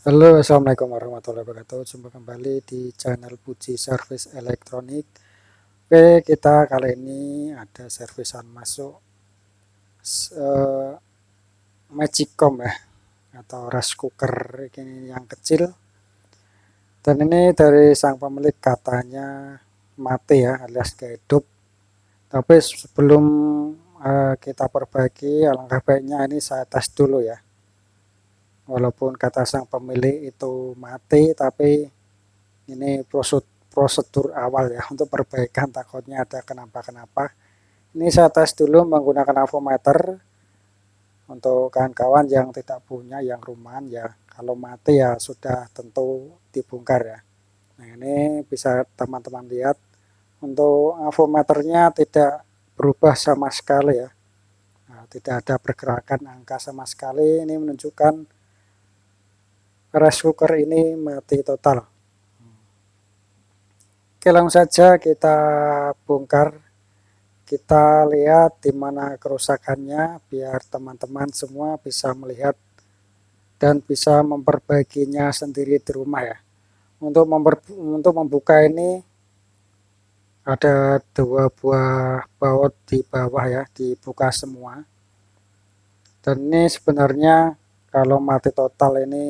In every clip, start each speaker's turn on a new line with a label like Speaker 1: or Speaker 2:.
Speaker 1: Halo, assalamualaikum warahmatullahi wabarakatuh. Jumpa kembali di channel Puji Service Elektronik. Oke, kita kali ini ada servisan masuk eh, Magicom ya, atau rice cooker ini yang kecil. Dan ini dari sang pemilik katanya mati ya, alias gak hidup. Tapi sebelum kita perbaiki, alangkah baiknya ini saya tes dulu ya. Walaupun kata sang pemilik itu mati, tapi ini prosedur awal ya untuk perbaikan, takutnya ada kenapa-kenapa. Ini saya tes dulu menggunakan avometer untuk kawan-kawan yang tidak punya, yang rumahan ya. Kalau mati ya sudah tentu dibongkar ya. Nah ini bisa teman-teman lihat untuk avometernya tidak berubah sama sekali ya. Nah, tidak ada pergerakan angka sama sekali. Ini menunjukkan rice cooker ini mati total. Oke, langsung saja kita bongkar. Kita lihat di mana kerusakannya biar teman-teman semua bisa melihat dan bisa memperbaikinya sendiri di rumah ya. Untuk membuka ini ada dua buah baut di bawah ya, dibuka semua. Dan ini sebenarnya kalau mati total ini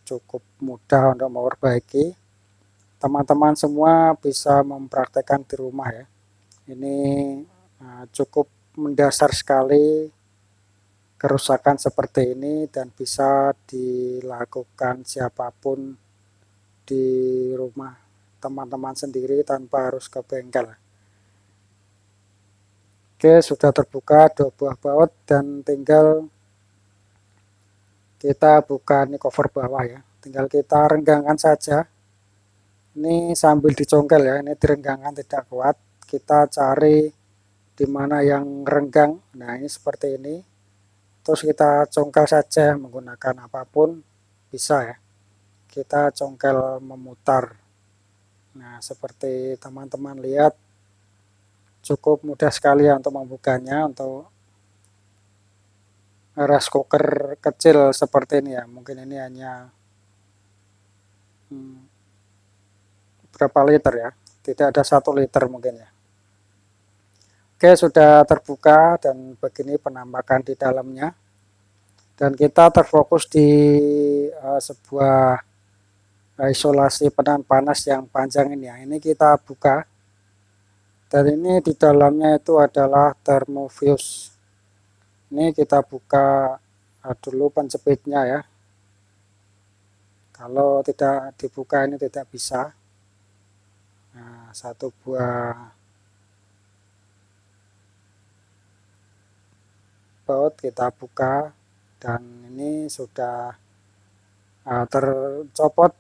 Speaker 1: cukup mudah untuk memperbaiki. Teman-teman semua bisa mempraktekkan di rumah ya. Ini cukup mendasar sekali kerusakan seperti ini dan bisa dilakukan siapapun di rumah teman-teman sendiri tanpa harus ke bengkel. Oke, sudah terbuka dua buah baut dan tinggal kita buka ini cover bawah ya. Tinggal kita renggangkan saja. Ini sambil dicongkel ya, ini direnggangkan tidak kuat. Kita cari di mana yang renggang. Nah, ini seperti ini. Terus kita congkel saja menggunakan apapun bisa ya. Kita congkel memutar. Nah, seperti teman-teman lihat cukup mudah sekali ya untuk membukanya untuk rice cooker kecil seperti ini ya. Mungkin ini hanya berapa liter ya? Tidak ada 1 liter mungkin ya. Oke, sudah terbuka dan begini penampakan di dalamnya. Dan kita terfokus di sebuah isolasi penahan panas yang panjang ini ya. Ini kita buka. Dan ini di dalamnya itu adalah thermofuse. Ini kita buka dulu penjepitnya ya. Kalau tidak dibuka ini tidak bisa. Nah, satu buah baut kita buka dan ini sudah tercopot.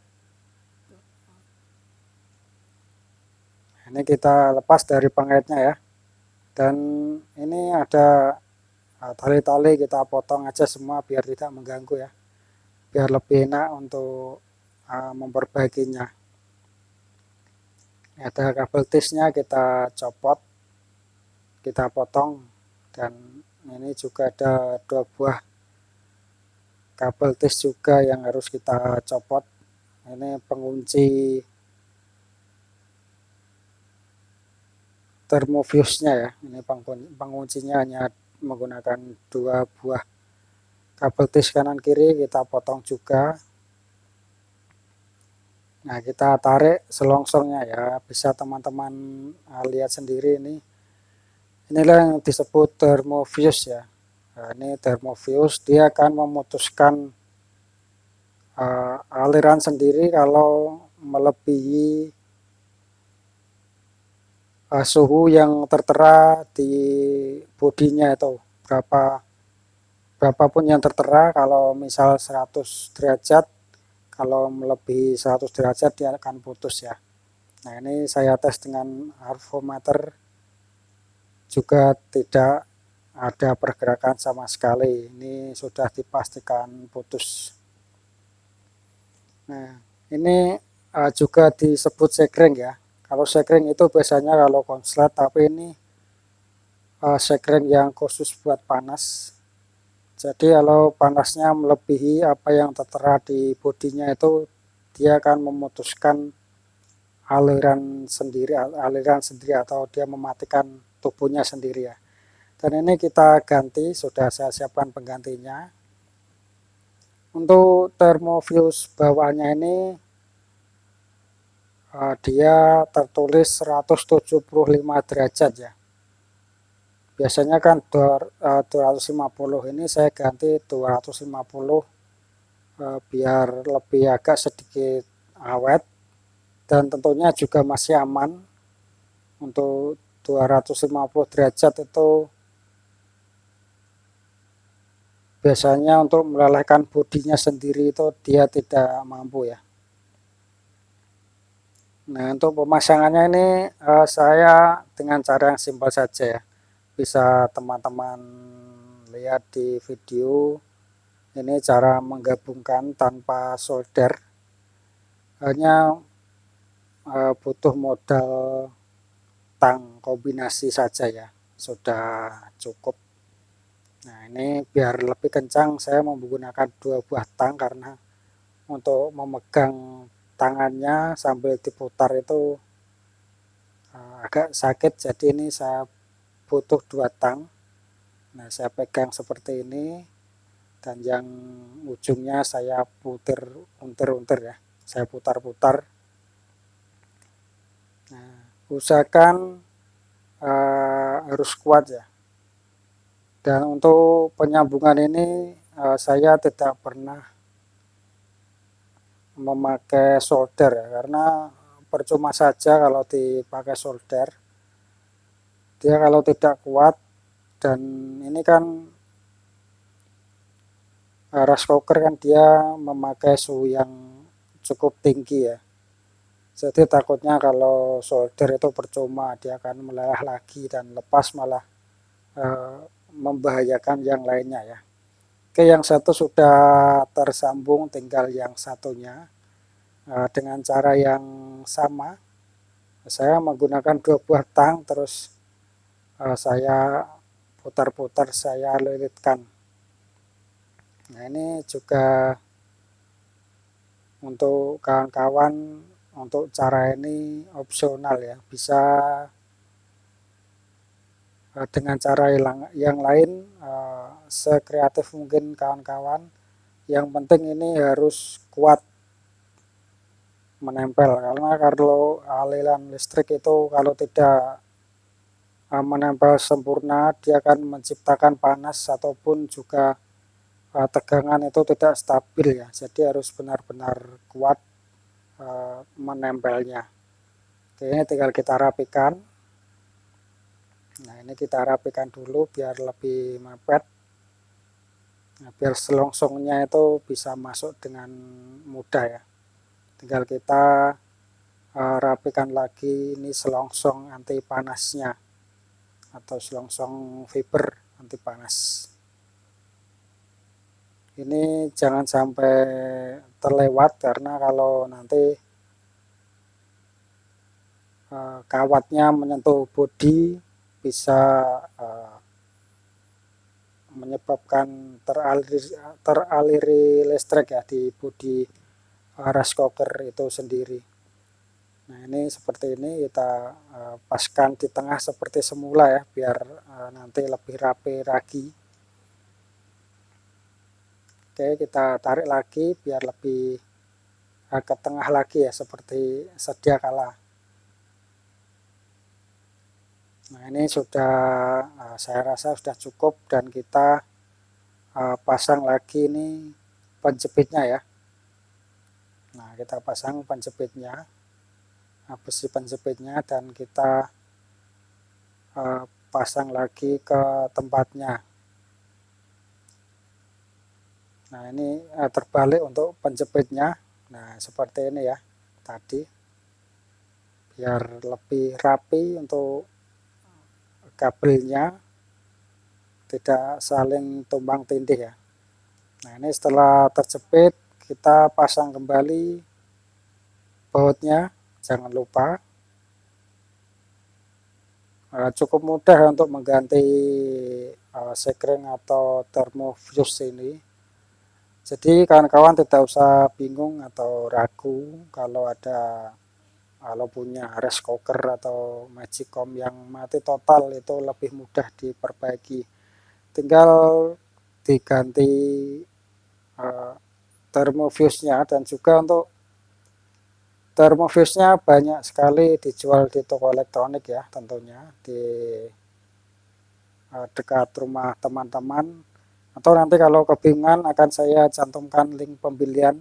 Speaker 1: Ini kita lepas dari pengaitnya ya. Dan ini ada tali-tali kita potong aja semua biar tidak mengganggu ya. Biar lebih enak untuk memperbaikinya. Ini ada kabel tisnya kita copot, kita potong, dan ini juga ada 2 buah kabel tis juga yang harus kita copot. Ini pengunci thermofuse-nya ya. Ini penguncinya hanya menggunakan 2 buah kabel tis kanan kiri, kita potong juga. Nah, kita tarik selongsongnya ya, bisa teman-teman lihat sendiri ini. Inilah yang disebut thermofuse ya. Nah, ini thermofuse, dia akan memutuskan aliran sendiri kalau melebihi suhu yang tertera di bodinya itu. Berapapun yang tertera, kalau misal 100 derajat, kalau melebihi 100 derajat dia akan putus ya. Nah, ini saya tes dengan avometer juga tidak ada pergerakan sama sekali. Ini sudah dipastikan putus. Nah, ini juga disebut sekring ya. Kalau sekring itu biasanya kalau konslet, tapi ini sekring yang khusus buat panas. Jadi kalau panasnya melebihi apa yang tertera di bodinya itu, dia akan memutuskan aliran sendiri atau dia mematikan tubuhnya sendiri ya. Dan ini kita ganti, sudah saya siapkan penggantinya. Untuk thermofuse bawahnya ini dia tertulis 175 derajat ya. Biasanya kan 250, ini saya ganti 250 biar lebih agak sedikit awet dan tentunya juga masih aman. Untuk 250 derajat itu biasanya untuk melelehkan bodinya sendiri itu dia tidak mampu ya. Nah, untuk pemasangannya ini saya dengan cara yang simpel saja ya. Bisa teman-teman lihat di video. Ini cara menggabungkan tanpa solder. Hanya butuh modal tang kombinasi saja ya. Sudah cukup. Nah, ini biar lebih kencang saya menggunakan 2 buah tang karena untuk memegang tangannya sambil diputar itu agak sakit, jadi ini saya butuh 2 tang. Nah, saya pegang seperti ini dan yang ujungnya saya putar unter-unter ya. Saya putar-putar. Nah, usahakan harus kuat ya. Dan untuk penyambungan ini saya tidak pernah memakai solder ya, karena percuma saja kalau dipakai solder. Dia kalau tidak kuat, dan ini kan rice cooker kan dia memakai suhu yang cukup tinggi ya. Jadi takutnya kalau solder itu percuma, dia akan meleleh lagi dan lepas malah uh, membahayakan yang lainnya ya. Oke, yang satu sudah tersambung, tinggal yang satunya dengan cara yang sama. Saya menggunakan 2 buah tang, terus saya putar-putar, saya lilitkan. Nah, ini juga untuk kawan-kawan, untuk cara ini opsional ya, bisa dengan cara yang lain, sekreatif mungkin kawan-kawan. Yang penting ini harus kuat menempel, karena kalau aliran listrik itu kalau tidak menempel sempurna, dia akan menciptakan panas ataupun juga tegangan itu tidak stabil ya. Jadi harus benar-benar kuat menempelnya. Oke, ini tinggal kita rapikan. Nah, ini kita rapikan dulu biar lebih mepet. Nah, biar selongsongnya itu bisa masuk dengan mudah ya. Tinggal kita rapikan lagi ini selongsong anti panasnya atau selongsong fiber anti panas. Ini jangan sampai terlewat, karena kalau nanti kawatnya menyentuh bodi bisa menyebabkan teraliri listrik ya di bodi rice cooker itu sendiri. Nah, ini seperti ini kita paskan di tengah seperti semula ya, biar nanti lebih rapi lagi. Oke, kita tarik lagi biar lebih ke tengah lagi ya, seperti sedia kala. Nah, ini sudah saya rasa sudah cukup, dan kita pasang lagi ini penjepitnya ya. Nah, kita pasang penjepitnya, besi penjepitnya, dan kita pasang lagi ke tempatnya. Nah, ini terbalik untuk penjepitnya. Nah, seperti ini ya tadi, biar lebih rapi untuk kabelnya, tidak saling tumbang tindih ya. Nah, ini setelah terjepit, kita pasang kembali bautnya. Jangan lupa cukup mudah untuk mengganti sekring atau thermofuse ini. Jadi kawan-kawan tidak usah bingung atau ragu kalau punya rice cooker atau magicom yang mati total, itu lebih mudah diperbaiki. Tinggal diganti thermofuse-nya, dan juga untuk thermofuse-nya banyak sekali dijual di toko elektronik ya, tentunya di dekat rumah teman-teman, atau nanti kalau kebingungan akan saya cantumkan link pembelian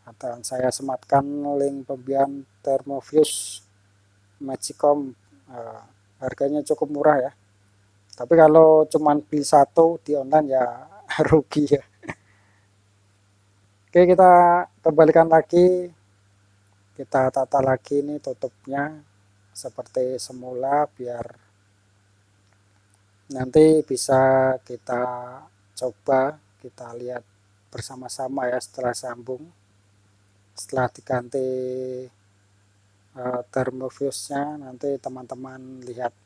Speaker 1: atau saya sematkan link pembelian thermofuse magicom. eh, Harganya cukup murah ya, tapi kalau cuman beli satu di online ya rugi ya. Oke, kita kembalikan lagi, kita tata lagi nih tutupnya seperti semula biar nanti bisa kita coba, kita lihat bersama-sama ya setelah sambung, setelah diganti thermofuse-nya, nanti teman-teman lihat.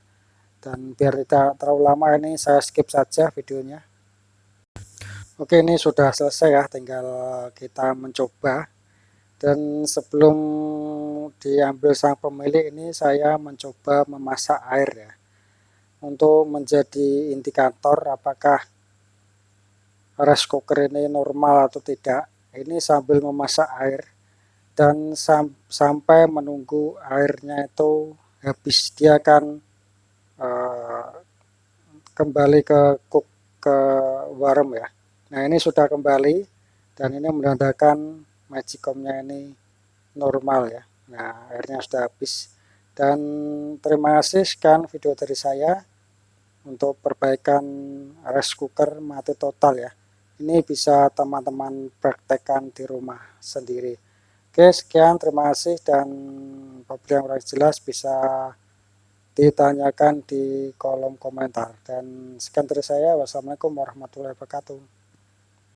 Speaker 1: Dan biar tidak terlalu lama ini saya skip saja videonya. Oke, ini sudah selesai ya, tinggal kita mencoba. Dan sebelum diambil sang pemilik ini, saya mencoba memasak air ya, untuk menjadi indikator apakah rice cooker ini normal atau tidak. Ini sambil memasak air dan sampai menunggu airnya itu habis, dia akan uh, kembali ke ke warm ya. Nah, ini sudah kembali dan ini menandakan magicomnya ini normal ya. Nah, airnya sudah habis. Dan terima kasih, sekian video dari saya untuk perbaikan rice cooker mati total ya. Ini bisa teman-teman praktekkan di rumah sendiri. Oke, sekian, terima kasih, dan apabila yang kurang jelas bisa ditanyakan di kolom komentar. Dan sekian dari saya, wassalamualaikum warahmatullahi wabarakatuh.